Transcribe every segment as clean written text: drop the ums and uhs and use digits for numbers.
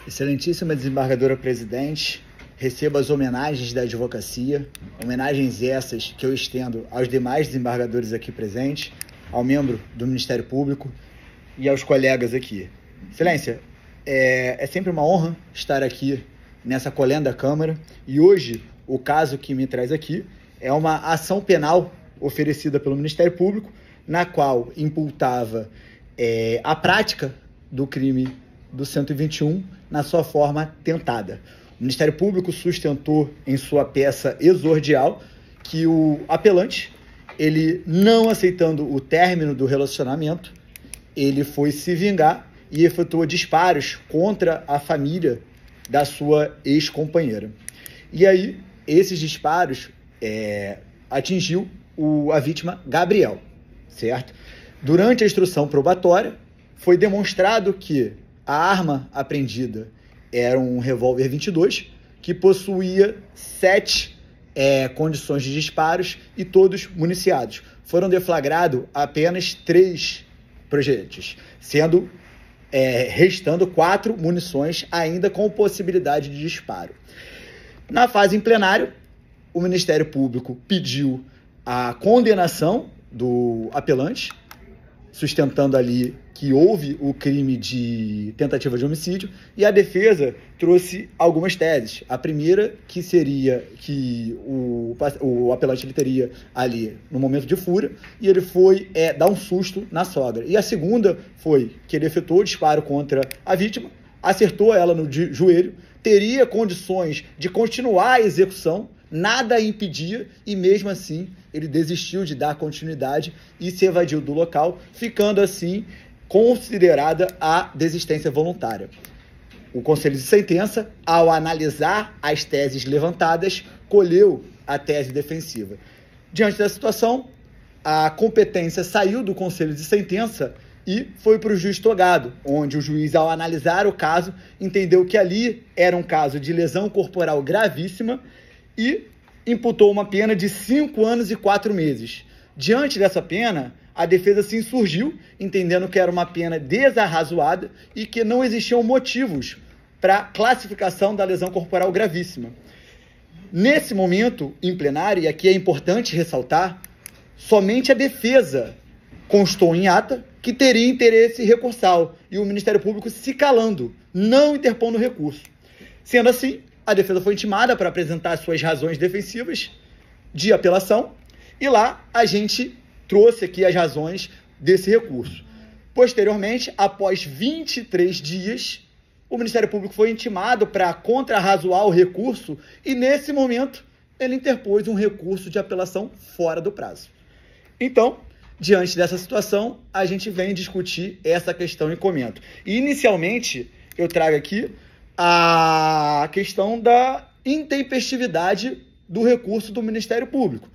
Excelentíssima desembargadora-presidente, receba as homenagens da advocacia, homenagens essas que eu estendo aos demais desembargadores aqui presentes, ao membro do Ministério Público e aos colegas aqui. Excelência, é sempre uma honra estar aqui nessa colenda Câmara e hoje o caso que me traz aqui é uma ação penal oferecida pelo Ministério Público, na qual imputava a prática do crime do 121 na sua forma tentada. O Ministério Público sustentou em sua peça exordial que o apelante, ele não aceitando o término do relacionamento, ele foi se vingar e efetuou disparos contra a família da sua ex-companheira. E aí, esses disparos atingiu a vítima Gabriel, certo? Durante a instrução probatória, foi demonstrado que a arma apreendida era um revólver 22, que possuía 7 condições de disparos e todos municiados. Foram deflagrados apenas 3 projéteis, restando 4 munições ainda com possibilidade de disparo. Na fase em plenário, o Ministério Público pediu a condenação do apelante, sustentando ali que houve o crime de tentativa de homicídio, e a defesa trouxe algumas teses. A primeira, que seria que o apelante ele teria ali no momento de fúria, e ele foi dar um susto na sogra. E a segunda foi que ele efetuou o disparo contra a vítima, acertou ela no joelho, teria condições de continuar a execução, nada impedia, e mesmo assim ele desistiu de dar continuidade e se evadiu do local, ficando assim considerada a desistência voluntária. O Conselho de Sentença, ao analisar as teses levantadas, colheu a tese defensiva. Diante da situação, a competência saiu do Conselho de Sentença e foi para o juiz togado, onde o juiz, ao analisar o caso, entendeu que ali era um caso de lesão corporal gravíssima e imputou uma pena de 5 anos e 4 meses. Diante dessa pena, a defesa se insurgiu, entendendo que era uma pena desarrazoada e que não existiam motivos para classificação da lesão corporal gravíssima. Nesse momento, em plenário, e aqui é importante ressaltar, somente a defesa constou em ata que teria interesse recursal e o Ministério Público se calando, não interpondo recurso. Sendo assim, a defesa foi intimada para apresentar suas razões defensivas de apelação e lá a gente trouxe aqui as razões desse recurso. Posteriormente, após 23 dias, o Ministério Público foi intimado para contrarrazoar o recurso e, nesse momento, ele interpôs um recurso de apelação fora do prazo. Então, diante dessa situação, a gente vem discutir essa questão e comento. E, inicialmente, eu trago aqui a questão da intempestividade do recurso do Ministério Público.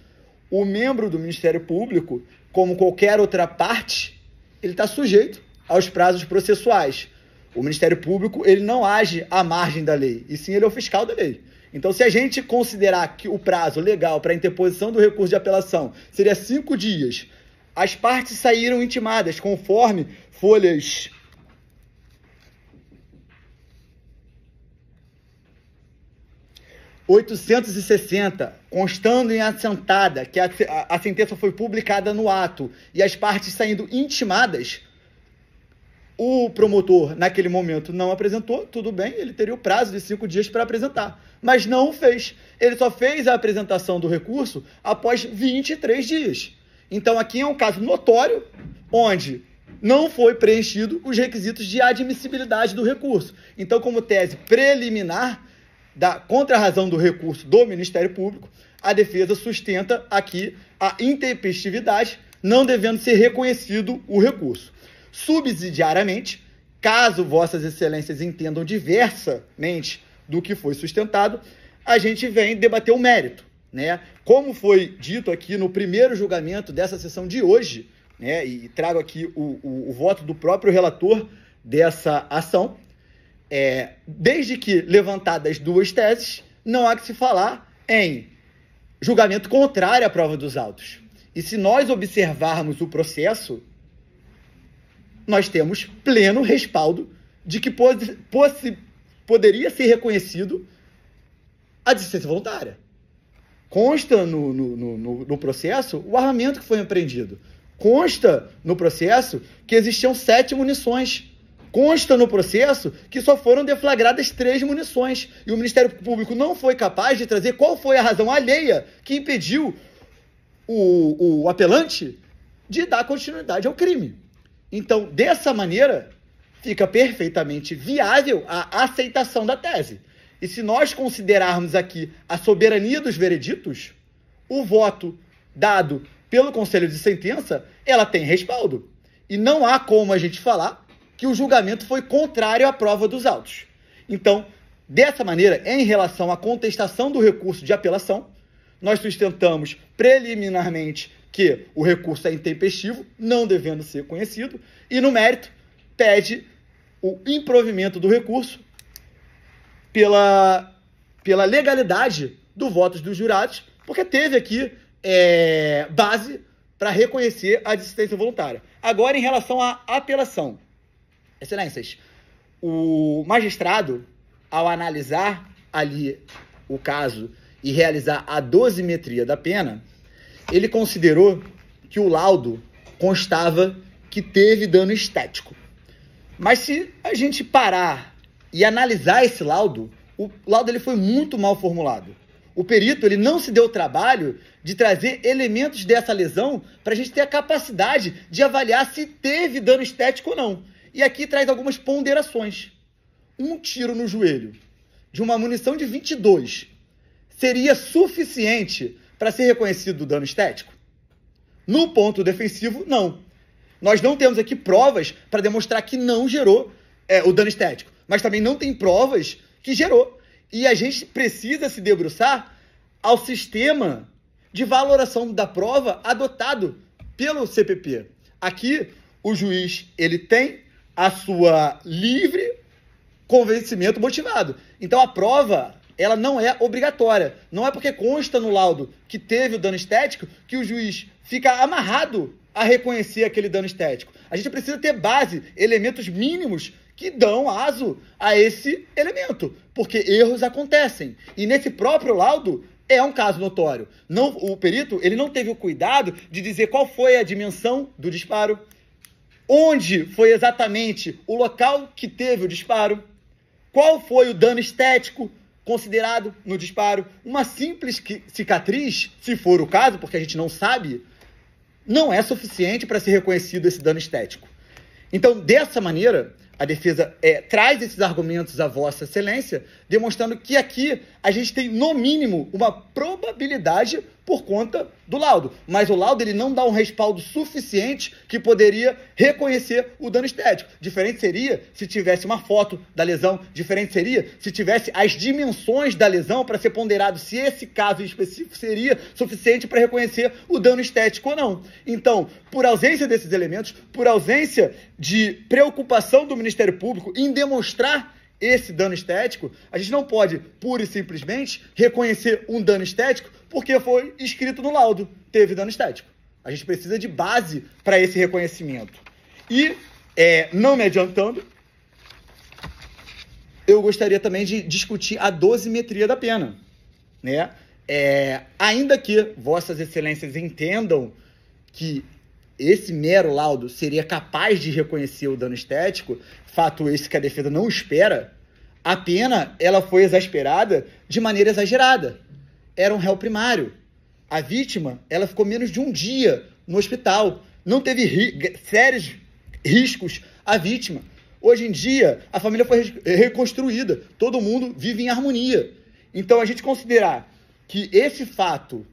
O membro do Ministério Público, como qualquer outra parte, ele está sujeito aos prazos processuais. O Ministério Público ele não age à margem da lei, e sim ele é o fiscal da lei. Então, se a gente considerar que o prazo legal para a interposição do recurso de apelação seria 5 dias, as partes saíram intimadas conforme folhas 860, constando em assentada que a sentença foi publicada no ato e as partes saindo intimadas, o promotor, naquele momento, não apresentou, tudo bem, ele teria o prazo de 5 dias para apresentar, mas não o fez. Ele só fez a apresentação do recurso após 23 dias. Então, aqui é um caso notório, onde não foi preenchido os requisitos de admissibilidade do recurso. Então, como tese preliminar da contrarrazão do recurso do Ministério Público, a defesa sustenta aqui a intempestividade, não devendo ser reconhecido o recurso. Subsidiariamente, caso vossas excelências entendam diversamente do que foi sustentado, a gente vem debater o mérito, né? Como foi dito aqui no primeiro julgamento dessa sessão de hoje, né? E trago aqui o voto do próprio relator dessa ação, desde que levantadas 2 teses, não há que se falar em julgamento contrário à prova dos autos. E se nós observarmos o processo, nós temos pleno respaldo de que poderia ser reconhecido a desistência voluntária. Consta no processo o armamento que foi apreendido. Consta no processo que existiam 7 munições. Consta no processo que só foram deflagradas 3 munições. E o Ministério Público não foi capaz de trazer qual foi a razão alheia que impediu o apelante de dar continuidade ao crime. Então, dessa maneira, fica perfeitamente viável a aceitação da tese. E se nós considerarmos aqui a soberania dos vereditos, o voto dado pelo Conselho de Sentença, ela tem respaldo. E não há como a gente falar que o julgamento foi contrário à prova dos autos. Então, dessa maneira, em relação à contestação do recurso de apelação, nós sustentamos preliminarmente que o recurso é intempestivo, não devendo ser conhecido, e no mérito pede o improvimento do recurso pela legalidade do voto dos jurados, porque teve aqui base para reconhecer a desistência voluntária. Agora, em relação à apelação. Excelências, o magistrado, ao analisar ali o caso e realizar a dosimetria da pena, ele considerou que o laudo constava que teve dano estético. Mas se a gente parar e analisar esse laudo, o laudo ele foi muito mal formulado. O perito ele não se deu o trabalho de trazer elementos dessa lesão para a gente ter a capacidade de avaliar se teve dano estético ou não. E aqui traz algumas ponderações. Um tiro no joelho de uma munição de 22 seria suficiente para ser reconhecido o dano estético? No ponto defensivo, não. Nós não temos aqui provas para demonstrar que não gerou o dano estético, mas também não tem provas que gerou. E a gente precisa se debruçar ao sistema de valoração da prova adotado pelo CPP. Aqui, o juiz ele tem a sua livre convencimento motivado. Então, a prova ela não é obrigatória. Não é porque consta no laudo que teve o dano estético que o juiz fica amarrado a reconhecer aquele dano estético. A gente precisa ter base, elementos mínimos que dão aso a esse elemento, porque erros acontecem. E nesse próprio laudo é um caso notório. O perito ele não teve o cuidado de dizer qual foi a dimensão do disparo, onde foi exatamente o local que teve o disparo, qual foi o dano estético considerado no disparo. Uma simples cicatriz, se for o caso, porque a gente não sabe, não é suficiente para ser reconhecido esse dano estético. Então, dessa maneira, a defesa traz esses argumentos à Vossa Excelência, demonstrando que aqui a gente tem, no mínimo, uma probabilidade por conta do laudo. Mas o laudo ele não dá um respaldo suficiente que poderia reconhecer o dano estético. Diferente seria se tivesse uma foto da lesão, diferente seria se tivesse as dimensões da lesão para ser ponderado se esse caso específico seria suficiente para reconhecer o dano estético ou não. Então, por ausência desses elementos, por ausência de preocupação do Ministério Público em demonstrar esse dano estético, a gente não pode, pura e simplesmente, reconhecer um dano estético porque foi escrito no laudo, teve dano estético. A gente precisa de base para esse reconhecimento. E, não me adiantando, eu gostaria também de discutir a dosimetria da pena, né? Ainda que Vossas Excelências entendam que esse mero laudo seria capaz de reconhecer o dano estético, fato esse que a defesa não espera, a pena ela foi exasperada de maneira exagerada. Era um réu primário. A vítima ela ficou menos de um dia no hospital. Não teve sérios riscos à vítima. Hoje em dia, a família foi reconstruída. Todo mundo vive em harmonia. Então, a gente considerar que esse fato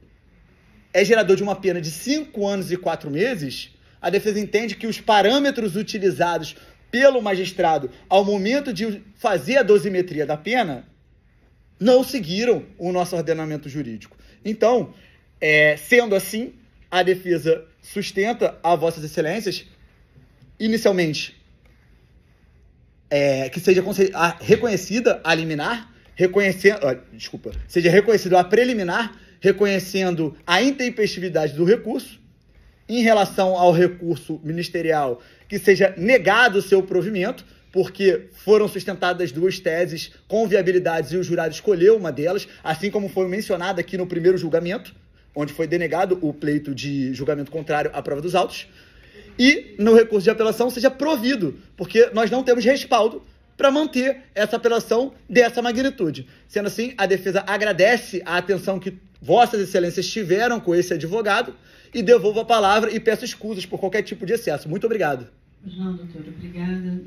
é gerador de uma pena de 5 anos e 4 meses, a defesa entende que os parâmetros utilizados pelo magistrado ao momento de fazer a dosimetria da pena não seguiram o nosso ordenamento jurídico. Então, sendo assim, a defesa sustenta a Vossas Excelências, inicialmente, que seja reconhecida a liminar, seja reconhecido a preliminar, reconhecendo a intempestividade do recurso. Em relação ao recurso ministerial, que seja negado o seu provimento, porque foram sustentadas duas teses com viabilidades e o jurado escolheu uma delas, assim como foi mencionado aqui no primeiro julgamento, onde foi denegado o pleito de julgamento contrário à prova dos autos, e no recurso de apelação seja provido, porque nós não temos respaldo para manter essa apelação dessa magnitude. Sendo assim, a defesa agradece a atenção que Vossas Excelências tiveram com esse advogado e devolvo a palavra e peço escusas por qualquer tipo de excesso. Muito obrigado. Não, doutor, obrigada.